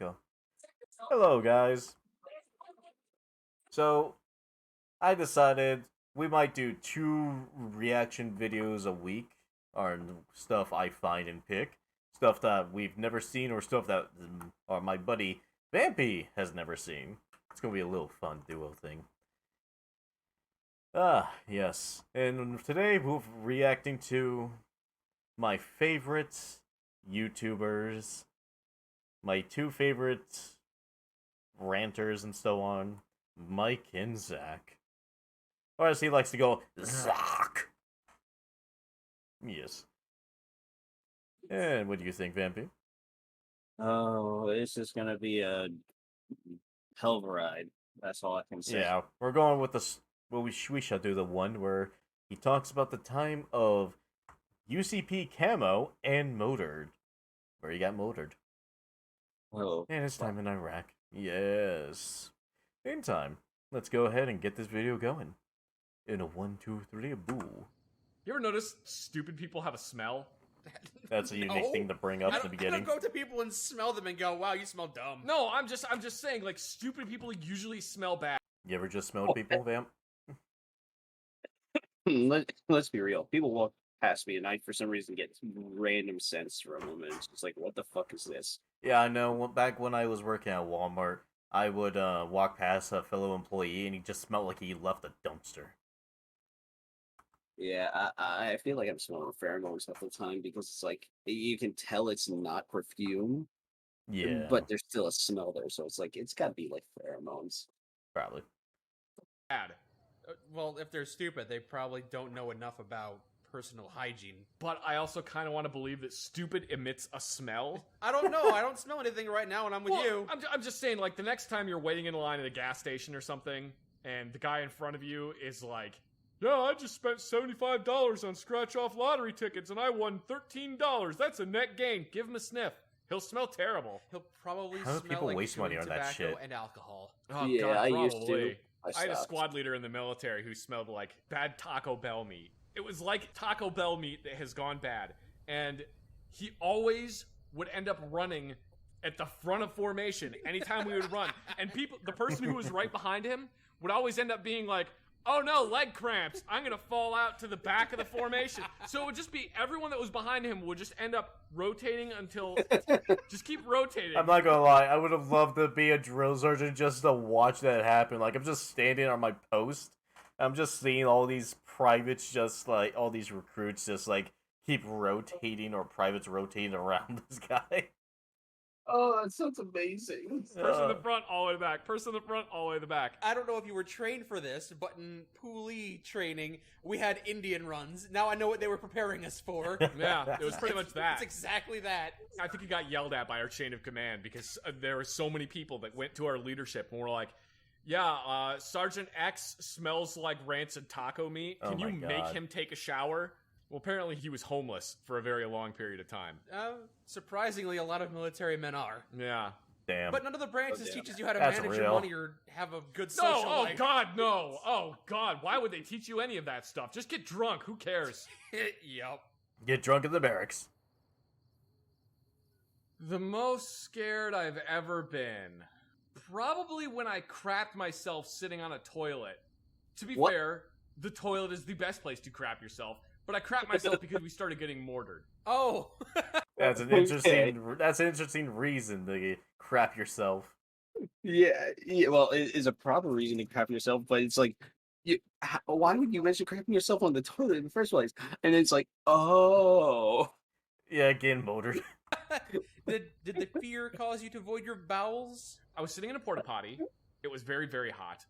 Okay. Hello, guys. So, I decided we might do 2 reaction videos a week on stuff I find and pick. Stuff that we've never seen or stuff that my buddy Vampy has never seen. It's gonna be a little fun duo thing. Ah, yes. And today we're reacting to my favorite YouTubers, my 2 favorite ranters and so on, Mike and Zack. Or as he likes to go, Zack! Yes. And what do you think, Vampy? Oh, this is gonna be a hell of a ride. That's all I can say. Yeah, we're going with this. Well, we shall do the one where he talks about the time of UCP Camo and Motored. Where he got motored. Oh, And it's time in Iraq. Yes. Meantime, let's go ahead and get this video going. In a 1, 2, 3, a boo. You ever notice stupid people have a smell? That's a unique No. thing to bring up I in the don't beginning. go to people and smell them and go, "Wow, you smell dumb." No, I'm just saying, like, stupid people usually smell bad. You ever just smelled people, Vamp? let's be real. People walk past me and I, for some reason, get random scents from them, and it's just like, what the fuck is this? Yeah, I know. Back when I was working at Walmart, I would walk past a fellow employee and he just smelled like he left a dumpster. Yeah, I feel like I'm smelling pheromones half the time because it's like you can tell it's not perfume, Yeah, but there's still a smell there, so it's like it's got to be like pheromones. probably. Well, if they're stupid, they probably don't know enough about personal hygiene. But I also kind of want to believe that stupid emits a smell. I don't know. I don't smell anything right now when I'm with Well, you. I'm just saying, like, the next time you're waiting in line at a gas station or something, and the guy in front of you is like, "Yeah, I just spent $75 on scratch-off lottery tickets, and I won $13. That's a net gain." Give him a sniff. He'll smell terrible. He'll probably How do smell people like waste money chewing on that tobacco shit? and alcohol. Oh, Yeah, God, I probably. used to. I had a stopped. squad leader in the military who smelled like bad Taco Bell meat. It was like Taco Bell meat that has gone bad. And he always would end up running at the front of formation anytime we would run. And the person who was right behind him would always end up being like, "Oh no, leg cramps. I'm going to fall out to the back of the formation." So it would just be everyone that was behind him would just end up rotating until, just keep rotating. I'm not gonna lie, I would have loved to be a drill sergeant just to watch that happen. Like, I'm just standing on my post, I'm just seeing all these privates, just like, all these recruits just like keep rotating, or privates rotating around this guy. Oh, that sounds amazing. Person in the front, all the way to the back. Person in the front, all the way to the back. I don't know if you were trained for this, but in Poolee training, we had Indian runs. Now I know what they were preparing us for. Yeah, it was pretty much that. It's exactly that. I think he got yelled at by our chain of command because there were so many people that went to our leadership and were like, "Yeah, Sergeant X smells like rancid taco meat. Can you make God. him take a shower?" Well, apparently he was homeless for a very long period of time. Surprisingly, a lot of military men are. Yeah. Damn. But none of the branches damn. teaches you how to That's manage your real. money or have a good social No, oh life. God, no. Oh God, why would they teach you any of that stuff? Just get drunk, who cares? Yep. Get drunk in the barracks. The most scared I've ever been. Probably when I crapped myself sitting on a toilet. To be What? fair, the toilet is the best place to crap yourself, but I crapped myself because we started getting mortared. Oh. That's an interesting. That's an interesting reason to crap yourself. Yeah. Well, it is a proper reason to crap yourself, but it's like, why would you mention crapping yourself on the toilet in the first place? And it's like, oh, Yeah, getting motored. Did the fear cause you to void your bowels? I was sitting in a porta potty. It was very, very hot.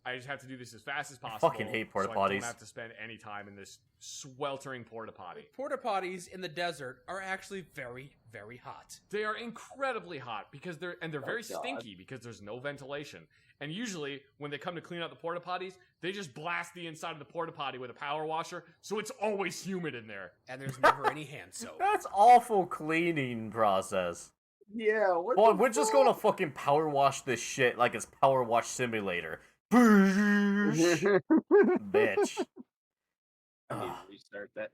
I just have to do this as fast as possible. fucking hate porta so I potties. don't have to spend any time in this sweltering porta potty. Porta potties in the desert are actually very, very hot. They are incredibly hot because they're very God. stinky because there's no ventilation. And usually when they come to clean out the porta potties, they just blast the inside of the porta potty with a power washer, so it's always humid in there. And there's never any hand soap. That's awful cleaning process. yeah. What Well, the we're just fuck? gonna fucking power wash this shit like it's Power Wash Simulator. Bitch. I need Ugh. to restart that.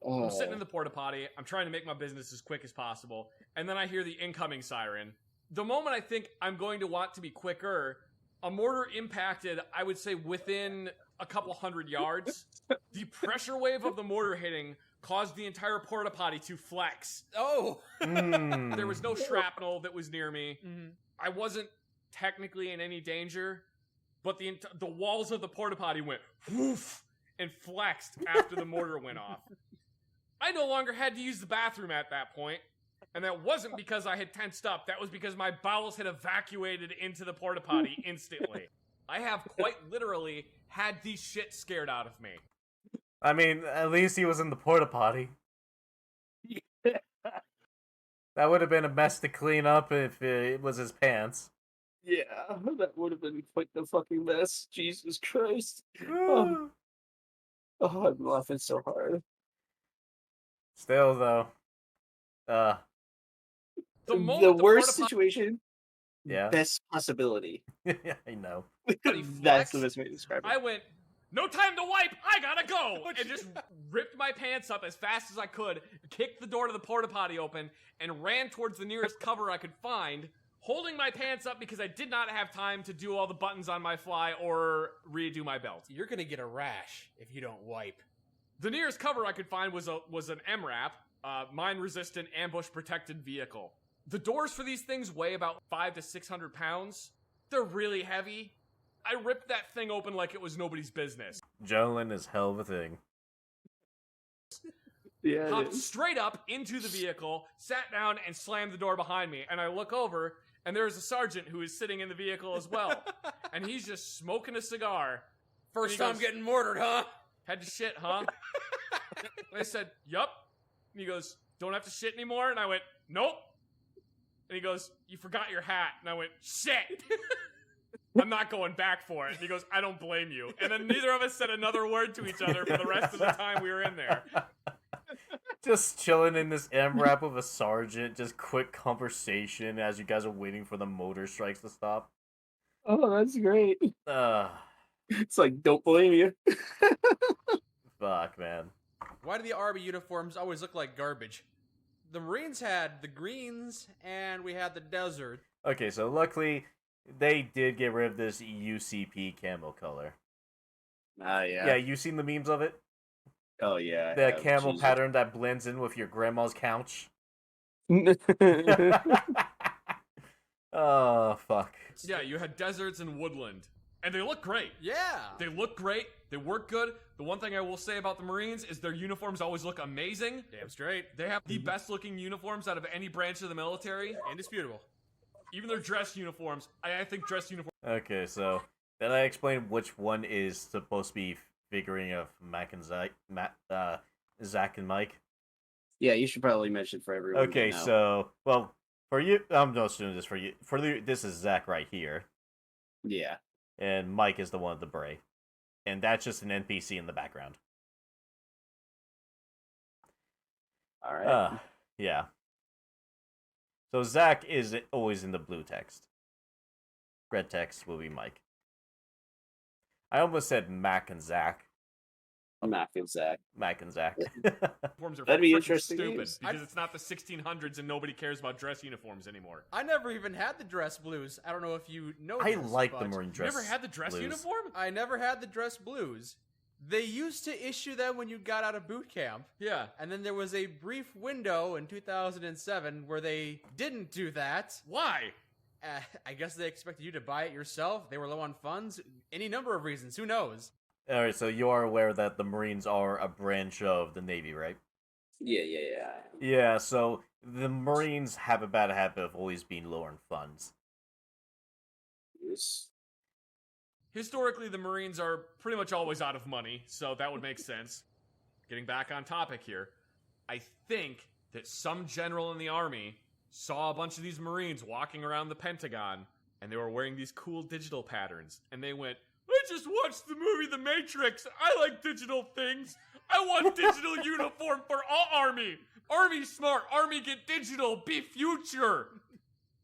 I'm sitting in Oh. the porta potty. I'm trying to make my business as quick as possible. And then I hear the incoming siren. The moment I think I'm going to want to be quicker, a mortar impacted, I would say, within a couple 100 yards. The pressure wave of the mortar hitting caused the entire porta potty to flex. Oh. There was no shrapnel that was near me. Mhm. I wasn't technically in any danger, but the walls of the porta potty went woof and flexed after the mortar went off. I no longer had to use the bathroom at that point, and that wasn't because I had tensed up. That was because my bowels had evacuated into the porta potty instantly. I have quite literally had the shit scared out of me. I mean, at least he was in the porta potty. That would have been a mess to clean up if it was his pants. Yeah, that would have been quite the fucking mess. Jesus Christ. Oh, I'm laughing so hard. Still, though, The moment The the worst porta potty situation, yeah, best possibility. I know. Potty That's the flexed, best way to describe it. I went, no time to wipe, I gotta go! And just ripped my pants up as fast as I could, kicked the door to the porta potty open, and ran towards the nearest cover I could find, holding my pants up because I did not have time to do all the buttons on my fly or redo my belt. You're gonna get a rash if you don't wipe. The nearest cover I could find was an MRAP, mine-resistant, ambush-protected vehicle. The doors for these things weigh about 500 to 600 pounds. They're really heavy. I ripped that thing open like it was nobody's business. Adrenaline is hell of a thing. Yeah, it Hopped is. straight up into the vehicle, sat down, and slammed the door behind me. And I look over, and there's a sergeant who is sitting in the vehicle as well. And he's just smoking a cigar. First And he time goes, getting mortared, huh? Had to shit, huh? And I said, yup. And he goes, don't have to shit anymore? And I went, nope. And he goes, you forgot your hat. And I went, shit. I'm not going back for it. And he goes, I don't blame you. And then neither of us said another word to each other for the rest of the time we were in there. Just chilling in this MRAP with a sergeant, just quick conversation as you guys are waiting for the motor strikes to stop. Oh, that's great. Fuck, It's like, don't blame you. man. Why do the Army uniforms always look like garbage? The Marines had the greens, and we had the desert. Okay, so luckily, they did get rid of this UCP camo color. Ah, yeah. Yeah, you seen the memes of it? Oh, yeah. The camo pattern that blends in with your grandma's couch? Oh, fuck. Yeah, you had deserts and woodland. And they look great. Yeah. They look great. They work good. The one thing I will say about the Marines is their uniforms always look amazing. Damn straight. They have the best looking uniforms out of any branch of the military. Indisputable. Even their dress uniforms. I think dress uniforms. Okay, so then I explained which one is supposed to be figuring of Mac and Zack, Zack and Mike. Yeah, you should probably mention for everyone. Okay, now. so well for you, I'm not doing this for you. This is Zack right here, Yeah. and Mike is the one with the beret, and that's just an NPC in the background. All right. Yeah. So Zack is always in the blue text. Red text will be Mike. I almost said Mac and Zack. I'm not feeling Zach. Mac and Zack. Uniforms are That'd be freaking interesting stupid news. because it's not the 1600s and nobody cares about dress uniforms anymore. I never even had the dress blues. I don't know if you know I this, like the but Marine You dress. never had the dress blues. uniform? I never had the dress blues. They used to issue them when you got out of boot camp. Yeah. And then there was a brief window in 2007 where they didn't do that. Why? I guess they expected you to buy it yourself. They were low on funds. Any number of reasons. Who knows? Alright, so you are aware that the Marines are a branch of the Navy, right? Yeah. Yeah, so the Marines have a bad habit of always being low on funds. Yes. Historically, the Marines are pretty much always out of money, so that would make sense. Getting back on topic here, I think that some general in the Army saw a bunch of these Marines walking around the Pentagon, and they were wearing these cool digital patterns, and they went, I just watched the movie The Matrix. I like digital things. I want digital uniform for all Army. Army smart. Army get digital. Be future.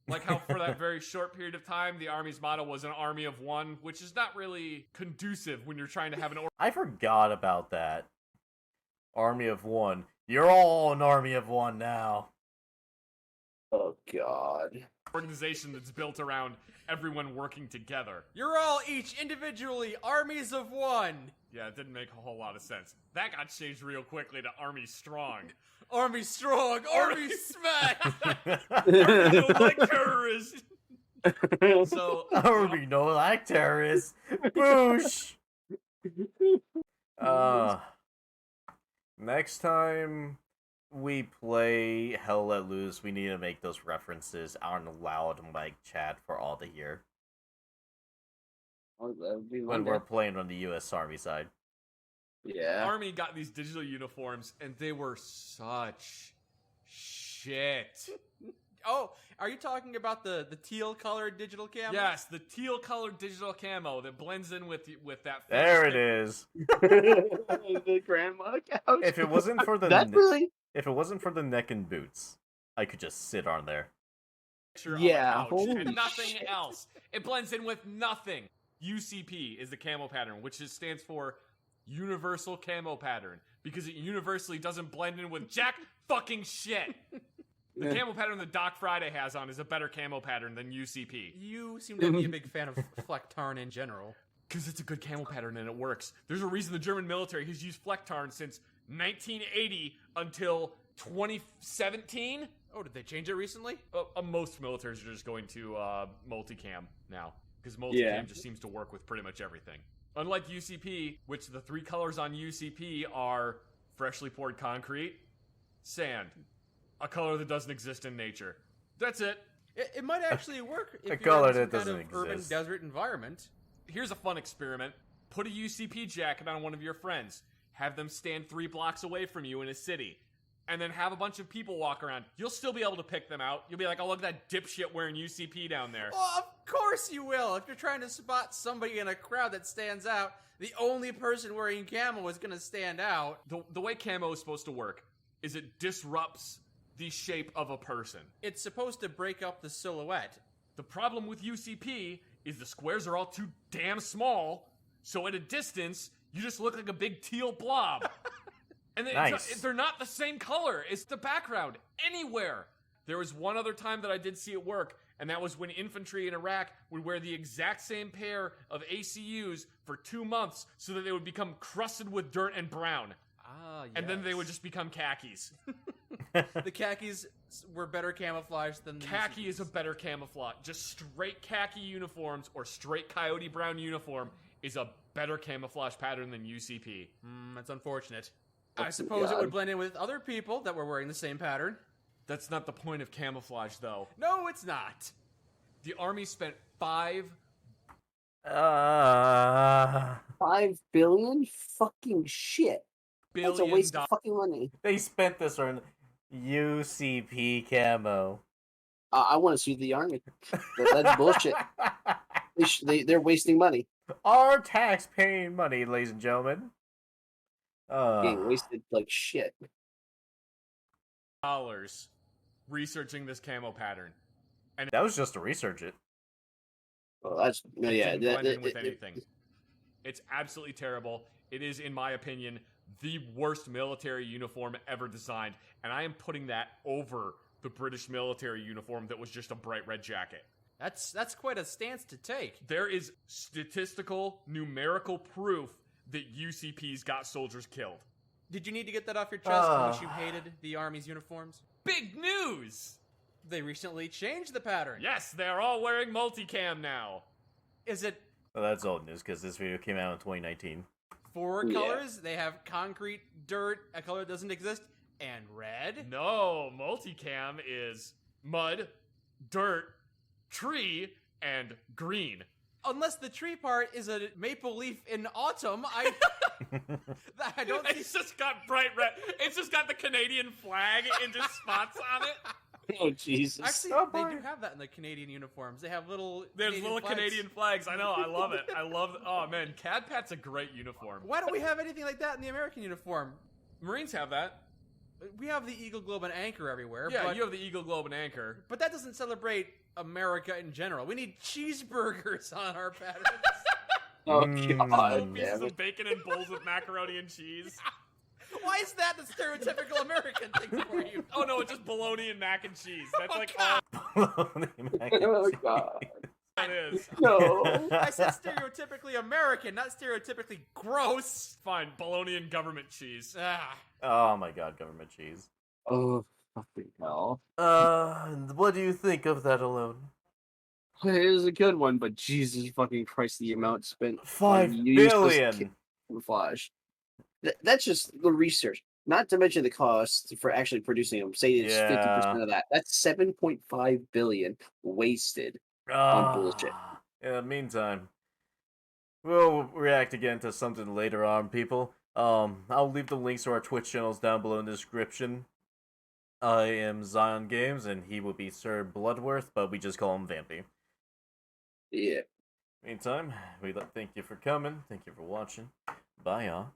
Like how for that very short period of time, the Army's motto was an army of one, which is not really conducive when you're trying to have an I forgot about that. Army of one. You're all an army of one now. Oh God. Organization that's built around everyone working together. You're all each individually armies of one. Yeah, it didn't make a whole lot of sense. That got changed real quickly to Army Strong. Army strong, army smack. Army don't like terrorists. So Army no like terrorists. Boosh. Next time we play Hell Let Loose, we need to make those references on loud mic chat for all to hear. Oh, that would be When Monday. we're playing on the U.S. Army side. Yeah. Army got these digital uniforms, and they were such shit. Oh, are you talking about the teal colored digital camo? Yes, the teal colored digital camo that blends in with that. There it is. The grandma couch. If it wasn't for the That's really. if it wasn't for the neck and boots, I could just sit on there. Picture on Yeah, the couch holy and nothing shit. else. It blends in with nothing. UCP is the camo pattern, which stands for Universal Camo Pattern, because it universally doesn't blend in with jack fucking shit. The camo pattern that Doc Friday has on is a better camo pattern than UCP. You seem to be a big fan of Flecktarn in general. Because it's a good camo pattern and it works. There's a reason the German military has used Flecktarn since 1980 until 2017. Oh, did they change it recently? Most militaries are just going to multicam now, because multicam Yeah. just seems to work with pretty much everything. Unlike UCP, which the three colors on UCP are freshly poured concrete, sand, a color that doesn't exist in nature. That's it. It might actually work if A you're color in some that kind doesn't of urban exist. desert environment. Here's a fun experiment. Put a UCP jacket on one of your friends. Have them stand 3 blocks away from you in a city. And then have a bunch of people walk around. You'll still be able to pick them out. You'll be like, oh, look at that dipshit wearing UCP down there. Well, of course you will. If you're trying to spot somebody in a crowd that stands out, the only person wearing camo is going to stand out. The way camo is supposed to work is it disrupts the shape of a person. It's supposed to break up the silhouette. The problem with UCP is the squares are all too damn small, so at a distance, you just look like a big teal blob. And Nice. they're not the same color. It's the background. Anywhere. There was one other time that I did see it work, and that was when infantry in Iraq would wear the exact same pair of ACUs for 2 months so that they would become crusted with dirt and brown. Ah, yes. And then they would just become khakis. The khakis were better camouflaged than the Khaki is a UCPs. better camouflage. Just straight khaki uniforms or straight coyote brown uniform is a better camouflage pattern than UCP. That's unfortunate. I suppose it would blend in with other people that were wearing the same pattern. That's not the point of camouflage, though. No, it's not. The army spent $5 $5 billion? Fucking shit. That's a billion waste of fucking money. They spent this on UCP camo. I want to sue the army. That's bullshit. They're wasting money. Our tax-paying money, ladies and gentlemen. Being wasted like shit. researching this camo pattern. That was just to research it. Well, that's It yeah. didn't blend in with anything. It's absolutely terrible. It is, in my opinion, the worst military uniform ever designed, and I am putting that over the British military uniform that was just a bright red jacket. That's quite a stance to take. There is statistical, numerical proof that UCP's got soldiers killed. Did you need to get that off your chest how much you hated the Army's uniforms? Big news! They recently changed the pattern. Yes, they're all wearing multicam now. Is it Well, that's old news because this video came out in 2019. four Yeah. colors? They have concrete, dirt, a color that doesn't exist, and red? No, multicam is mud, dirt, tree, and green. Unless the tree part is a maple leaf in autumn, I don't think... It's just got bright red. It's just got the Canadian flag in just spots on it. Oh Jesus! Actually, Oh, they boy. do have that in the Canadian uniforms. They have little There's Canadian little flags. Canadian flags. I know. I love it. I love. Oh man, Cad Pat's a great uniform. Why don't we have anything like that in the American uniform? Marines have that. We have the Eagle Globe and Anchor everywhere. Yeah, but, you have the Eagle Globe and Anchor. but that doesn't celebrate America in general. We need cheeseburgers on our patterns. Oh Mm. Little God! pieces Damn it. of bacon and bowls with macaroni and cheese. Why is that the stereotypical American thing for you? Oh no, it's just bologna and mac and cheese. That's Oh, like God. Bologna mac and Oh cheese. god. all it is. No. I said stereotypically American, not stereotypically gross. Fine, bologna and government cheese. Ah. Oh my god, government cheese. Oh fucking hell. What do you think of that alone? It is a good one, but Jesus fucking Christ, the amount spent on 5 useless billion. camouflage. That's just the research. Not to mention the cost for actually producing them. Say it's 50% of that. That's 7.5 billion wasted on bullshit. In the meantime, we'll react again to something later on, people. I'll leave the links to our Twitch channels down below in the description. I am Zion Games, and he will be Sir Bloodworth, but we just call him Vampy. Yeah. Meantime, thank you for coming. Thank you for watching. Bye, y'all.